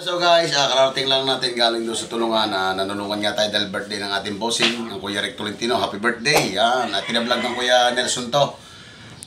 So guys, kararating lang natin galing doon sa tulungan na nanulungan nga tayo dahil birthday ng ating bossing, ang Kuya Rick Tolentino. Happy birthday! Yan, at tinablog ng Kuya Nelson to.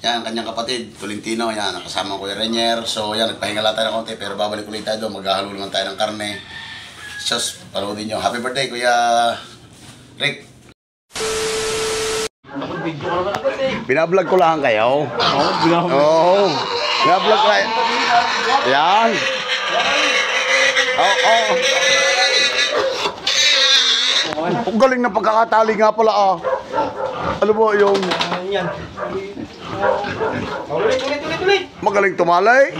Yan, kanyang kapatid, Tolentino. Yan, kasama ang Kuya Renier. So yan, nagpahinga lang tayo ng konti pero babalik ulit tayo doon. Maghahalo naman tayo ng karne. Sus, panoodin nyo. Happy birthday, Kuya Rick! Binablog ko lang kayo. Oo, binablog ko lang. Yan. Oo. Ang galing na pagkakatali nga pala ah. Ano po yung... Tuloy. Magaling tumalay.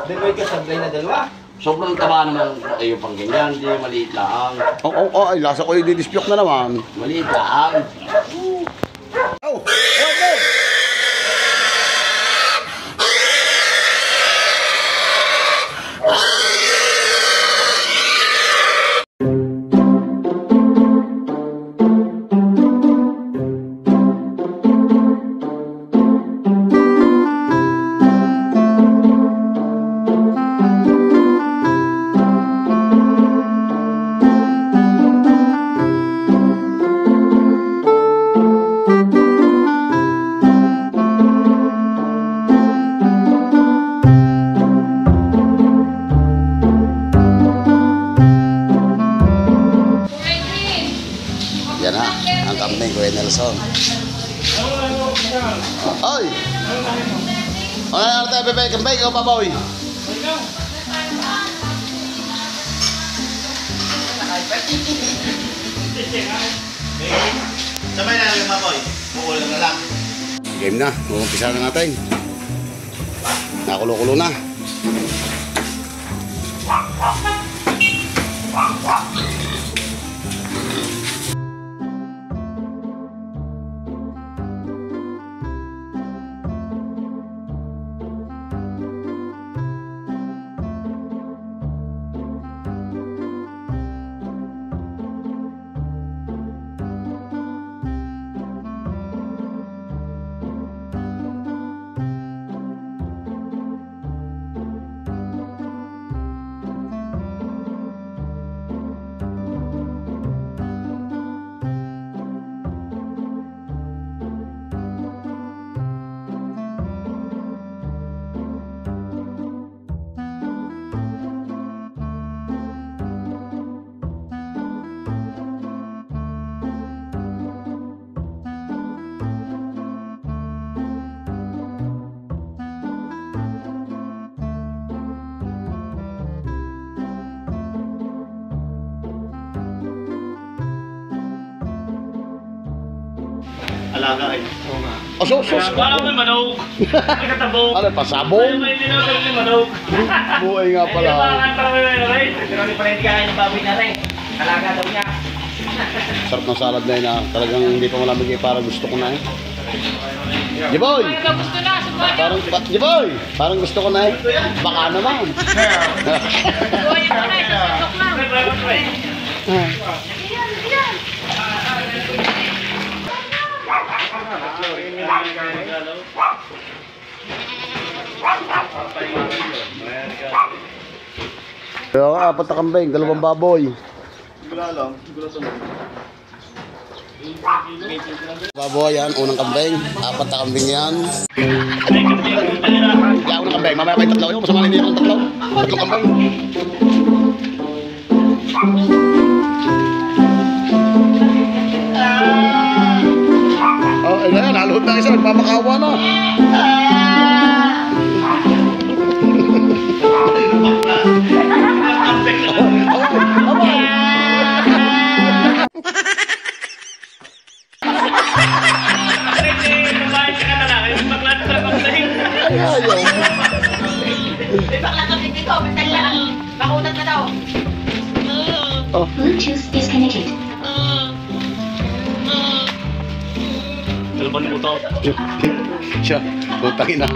Daloy ka sablay na dalawa. Sobrang taba naman yung pang ganyan, hindi maliit lang. Oo, ay lasa ko yung didispyok na naman. Maliit lang. Oh, okay. Yan ha, ang kambing Kuya Nelson. Oy! Ano na tayo, bebe? Kambing o baboy? Sabay na yung maboy. Bukulan na lang. Game na, umpisa na natin. Nakulo-kulo na. Alaga ay. Oo nga. Sos. Wala mo yung manok. May katabong. Ano, pasabong? May dinatag yung manok. Buhay nga pala. Pero hindi pa rin kain ng baboy na rin. Alaga daw niya. Sarap ng salad na yun ah. Talagang hindi pa malamig eh. Parang gusto ko na eh. Jiboy! Gusto na, subuhan niyo. Jiboy! Parang gusto ko na eh. Baka naman. Subuhan niyo na, sasok lang. Kaya ka, apat na kambing, dalawang baboy. Baboy yan, unang kambing, apat na kambing yan. Yan, unang kambing, mamaya pa yung tatlaw yun, masama na hindi yung tatlaw. Tatlong kambing. Oh, ayun na yan, haluhod na isa, nagpapakawa na. Bluetooth disconnected. Dalawang buto. Siya, putangin na.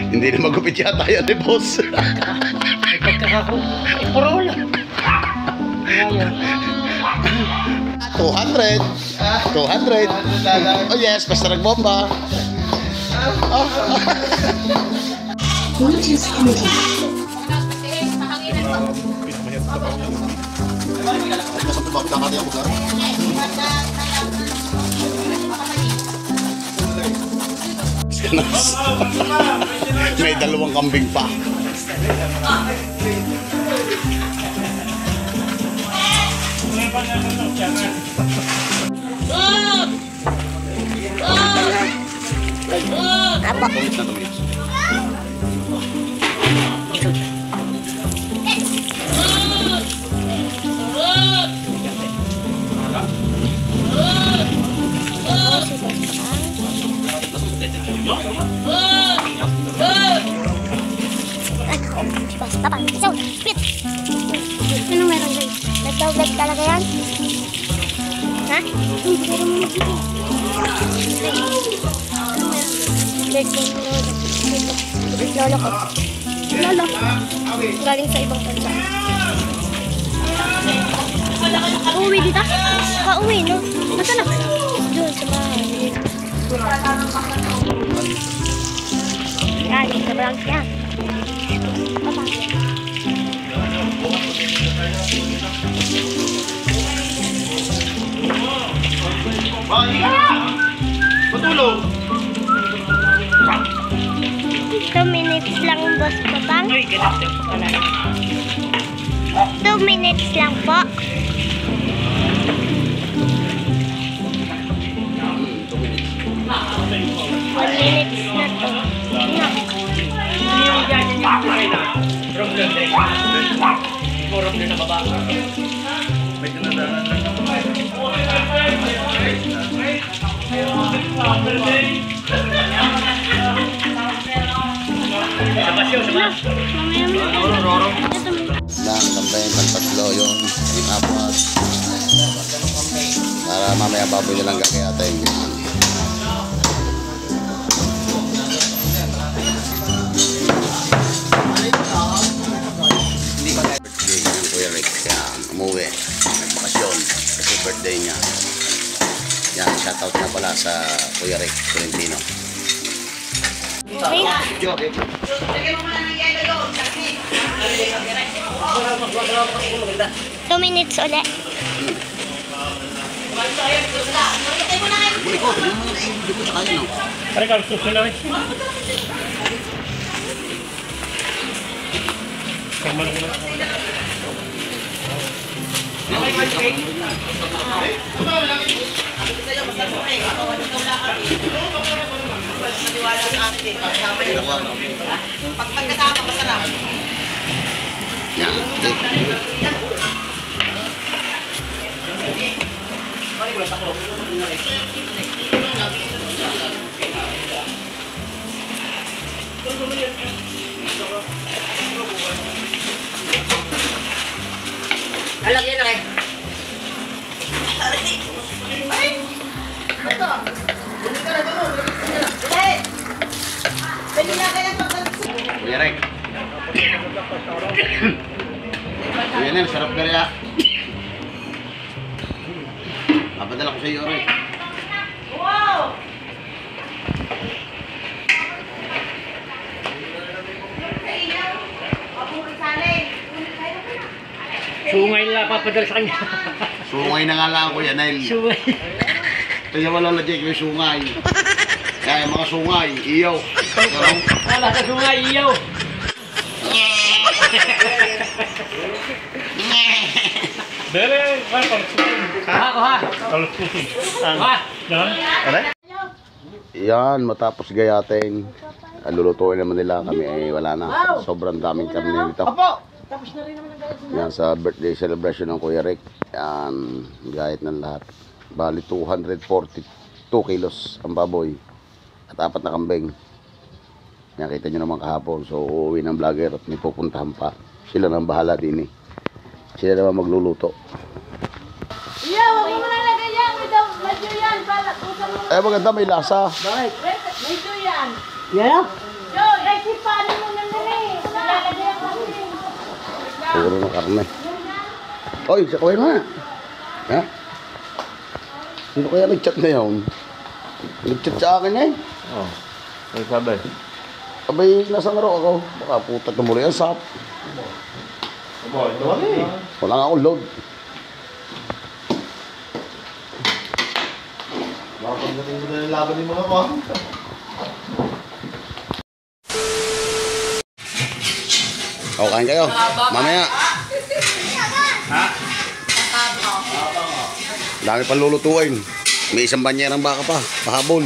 Hindi na magupit yata yan eh, boss. Parola. 200. 200. Oh yes, basta nagbomba. Bluetooth connected. May dalawang kambing pa. Apa? Basta so, spit. Anong meron guys? Nagdawag talaga yan? Ha? Meron mo dito. Lolo ko. Lolo. Galing sa ibang bansa. Uuwi dito? Pauwi, no? Nasaan na? Doon sa bahay. Galing sa branch niya. Papa. Hindi ka! Matulog! 2 minutes lang, boss Papang. 2 minutes lang po. 1 minutes na to. Yung ganyan yung buhay na. Problem na yun. Problem na baba. May tinadanan lang naman. Lang, kambayin pang tatlo yun. Yung apat. Para mamaya baboy nilang gagayatin. Birthday ng Kuya Rick. Yan, umuwi. Nagbakasyon. Kasi birthday niya. Yan, shoutout na pala sa Kuya Rick Tolentino. 2 minutes ulit. Buli ko, hindi ko sa kanya, no? Pare ka, gusto na rin. Pagkasama, masarap. Yan, okay. Alagyan na kayo. Kuya Rick. Kuya Nel, sarap ka rin, ah. Papadala ko sa iyo, Rick. Sungay nila papadala sa kanya. Sungay na nga lang, Kuya Nel. Sungay. Kaya wala na dyan yung sungay. Kaya yung mga sungay, iyaw. Wala sa sungay, iyaw. Bere, kaya palususin. Ha? Palususin. Ha? Yan. Yan, matapos gayatin. Lulutuin naman nila kami, wala na. Sobrang daming kami nito. Tapos na rin naman ang gayat. Yan, sa birthday celebration ng Kuya Rick. Yan, gayat ng lahat. Bali 242 kilos ang baboy. At 4 na kambing. Yan, kita nyo naman kahapon. So, uuwi ng vlogger at may pupuntahan pa. Sila nang bahala din, eh. Sila naman magluluto. Iya, wag mo na lagay yan. Medyo yan. Eh, maganda, may lasa. Medyo yan. Yan? Yo, kasi paano mo na nila eh. Lalagay ang kasi. Puro na karne. Oy, sa kuya na. Ha? Sino kaya nag-chat na yun? Nag-chat sa akin eh. Oh, may sabi. Abay, nasa ngaro ako. Baka puta tumuli ang sap. Aba, ito wala eh. Wala nga akong load. Baka pagdating mo na yung laban ng mga pa. O, kain kayo. Mamaya. Dami pang lulutuin. May isang banyerang baka pa. Pahabol.